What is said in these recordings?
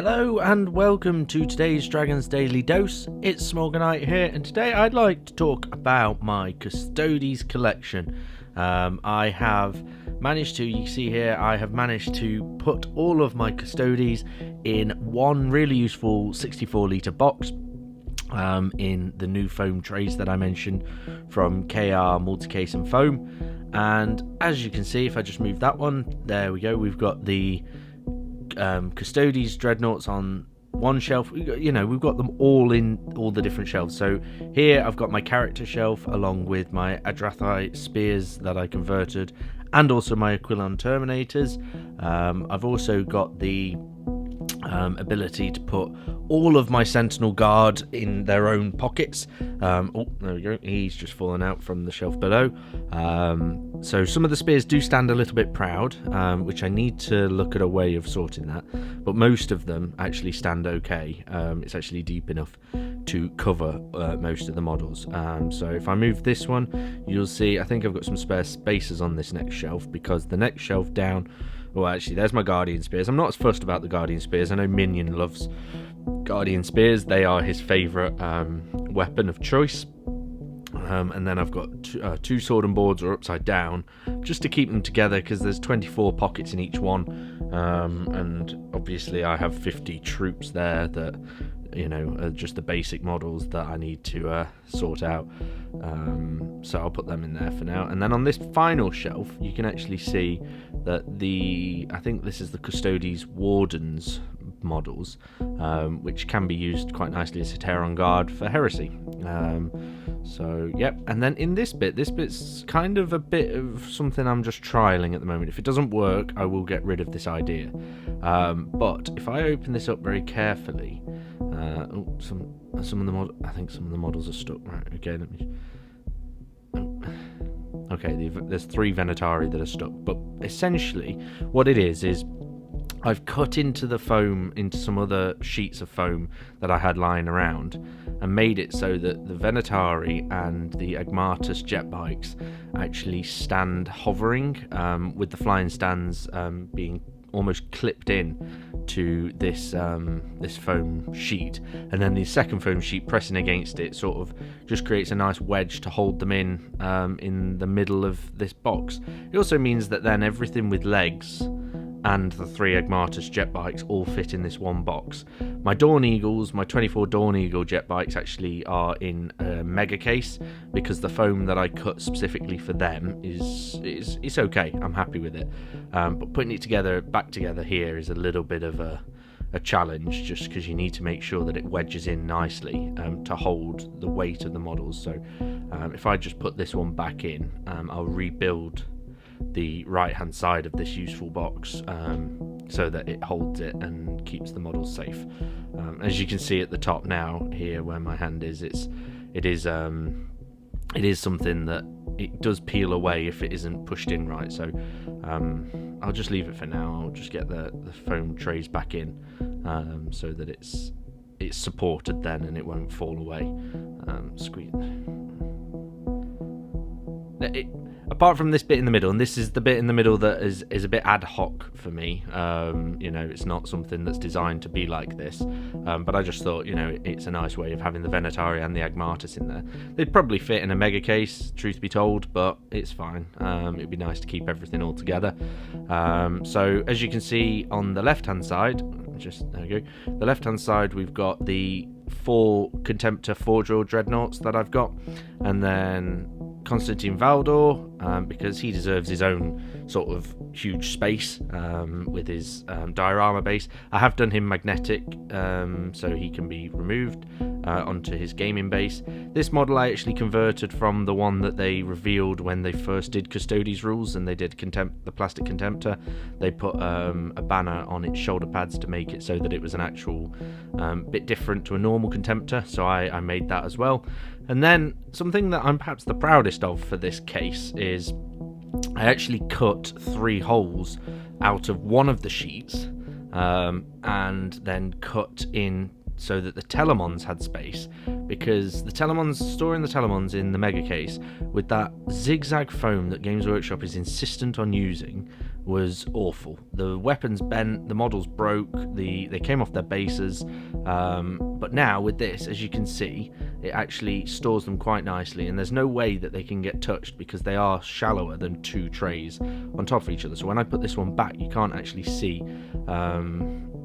Hello and welcome to today's Dragon's Daily Dose. It's Smaugonite here, and today I'd like to talk about my Custodes collection. I have managed to, you see here, I have managed to put all of my Custodes in one really useful 64-litre box in the new foam trays that I mentioned from KR Multicase and Foam. And as you can see, if I just move that one, there we go, we've got the Custodes Dreadnoughts on one shelf. We've got them all in all the different shelves. So here I've got my character shelf along with my Adrathite spears that I converted, and also my Aquilon Terminators. I've also got the ability to put all of my Sentinel Guard in their own pockets. Oh, there we go, he's just fallen out from the shelf below. So some of the spears do stand a little bit proud, which I need to look at a way of sorting that, but most of them actually stand okay. It's actually deep enough to cover most of the models. So if I move this one, you'll see I think I've got some spare spaces on this next shelf, because the next shelf down, well, actually, there's my Guardian Spears. I'm not as fussed about the Guardian Spears. I know Minion loves Guardian Spears. They are his favourite weapon of choice. And then I've got two sword and boards, or upside down, just to keep them together, because there's 24 pockets in each one. And obviously I have 50 troops there that, are just the basic models that I need to sort out. So I'll put them in there for now. And then on this final shelf, you can actually see that I think this is the Custodes Wardens models, which can be used quite nicely as a Heteron Guard for Heresy. So yep, and then in this bit's kind of a bit of something I'm just trialing at the moment. If it doesn't work, I will get rid of this idea. But if I open this up very carefully, some of the I think some of the models are stuck. Right, okay, let me. Okay, there's 3 Venatari that are stuck, but essentially what it is I've cut into the foam, into some other sheets of foam that I had lying around, and made it so that the Venatari and the Agmatus jet bikes actually stand hovering, with the flying stands being almost clipped in to this foam sheet, and then the second foam sheet pressing against it sort of just creates a nice wedge to hold them in the middle of this box. It also means that then everything with legs and the 3 Agmatus jet bikes all fit in this one box. My Dawn Eagles, my 24 Dawn Eagle jet bikes actually are in a mega case, because the foam that I cut specifically for them is okay. I'm happy with it. But putting it back together here is a little bit of a challenge, just because you need to make sure that it wedges in nicely to hold the weight of the models. So if I just put this one back in, I'll rebuild the right hand side of this useful box so that it holds it and keeps the models safe. As you can see at the top now here where my hand is, it is something that it does peel away if it isn't pushed in right. So I'll just leave it for now. I'll just get the foam trays back in so that it's supported then and it won't fall away. Squeeze. Apart from this bit in the middle, and this is the bit in the middle that is a bit ad hoc for me, it's not something that's designed to be like this, but I just thought, it's a nice way of having the Venatari and the Agmatus in there. They'd probably fit in a mega case, truth be told, but it's fine. It'd be nice to keep everything all together. So as you can see on the left hand side, there we go, the left hand side, we've got the 4 Contemptor 4-drill Dreadnoughts that I've got, and then Constantine Valdor, because he deserves his own sort of huge space with his diorama base. I have done him magnetic, so he can be removed onto his gaming base. This model I actually converted from the one that they revealed when they first did Custodes rules, and they did the plastic Contemptor. They put a banner on its shoulder pads to make it so that it was an actual bit different to a normal Contemptor, so I made that as well. And then something that I'm perhaps the proudest of for this case is I actually cut 3 holes out of one of the sheets, and then cut in so that the Telemons had space, because storing the Telemons in the mega case with that zig-zag foam that Games Workshop is insistent on using was awful. The weapons bent, the models broke, they came off their bases, but now with this, as you can see, it actually stores them quite nicely, and there's no way that they can get touched because they are shallower than 2 trays on top of each other. So when I put this one back, you can't actually see,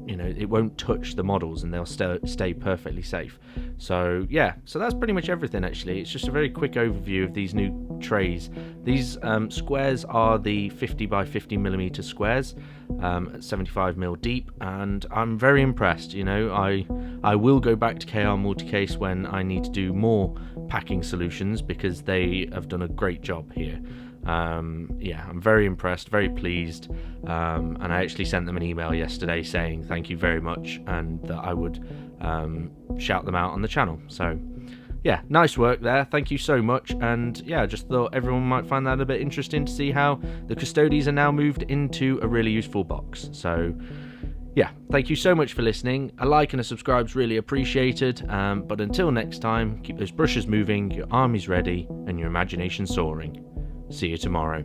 it won't touch the models, and they'll stay perfectly safe. So yeah, so that's pretty much everything actually. It's just a very quick overview of these new trays. These squares are the 50 by 50 millimeter squares, at 75 mil deep, and I'm very impressed. I will go back to KR Multicase when I need to do more packing solutions, because they have done a great job here. I'm very impressed, very pleased, and I actually sent them an email yesterday saying thank you very much, and that I would shout them out on the channel. So yeah, nice work there, thank you so much. And yeah, I just thought everyone might find that a bit interesting to see how the Custodes are now moved into a really useful box. So yeah, thank you so much for listening. A like and a subscribe's really appreciated, but until next time, keep those brushes moving, your armies ready, and your imagination soaring. See you tomorrow.